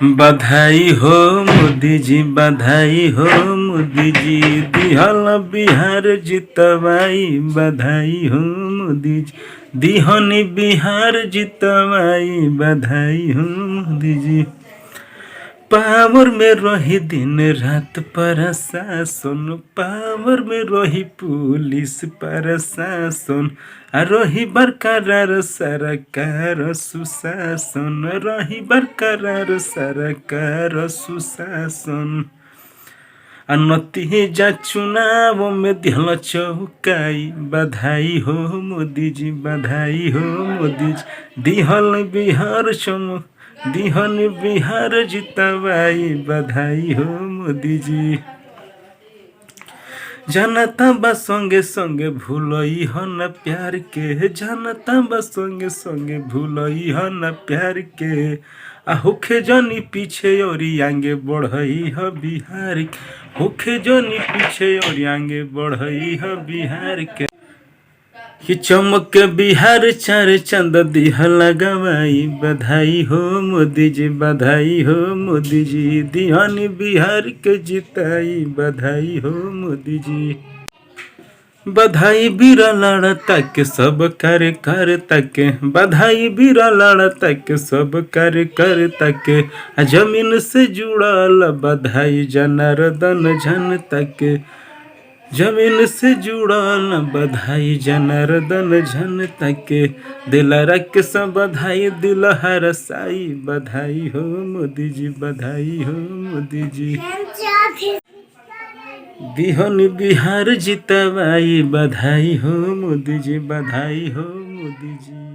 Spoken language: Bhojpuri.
बधाई हो मोदी जी, बधाई हो मोदी जी, दिहल बिहार जितवाई। बधाई हो मोदी जी, दिहनी बिहार जितवाई। बधाई हो मोदी जी। पावर में रही दिन रात प्रशासन, पावर में रही पुलिस प्रशासन, आ रही बरकरार सरकार सुशासन, रही बरकरार सरकार सुशासन। नतीजा चुनाव में दिहल चौकाई। बधाई हो मोदी जी, बधाई हो मोदी जी, दिहल बिहार चमक, दिहन बिहार जितवाई। बधाई हो मोदी जी। जनता बा संगे संगे भूलई ह न प्यार के, जनता बा संगे संगे भूलई ह न प्यार के, आ होखे जनी पीछे और आगे बढ़ई ह बिहार के, होखे जनी पीछे और आगे बढ़ई ह बिहार के। कि चमक के बिहार चार चंद दिहल गवाई। बधाई हो मोदी जी, बधाई हो मोदी जी, दिहनी बिहार के जिताई। बधाई हो मोदी जी। बधाई बीरा लड़ता के सब कार्यकर्ता के, बधाई बीरा लड़ता के सब कार्यकर्ता के, जमीन से जुड़ल बधाई जनार्दन जनता के, जमीन से जुड़ल बधाई जनार्दन जनता के, दिल रख सब बधाई दिल हरसाई। बधाई हो मोदी जी, बधाई हो मोदी जी, दिहनी बिहार जितवाई। बधाई हो मोदी जी, बधाई हो मोदी जी।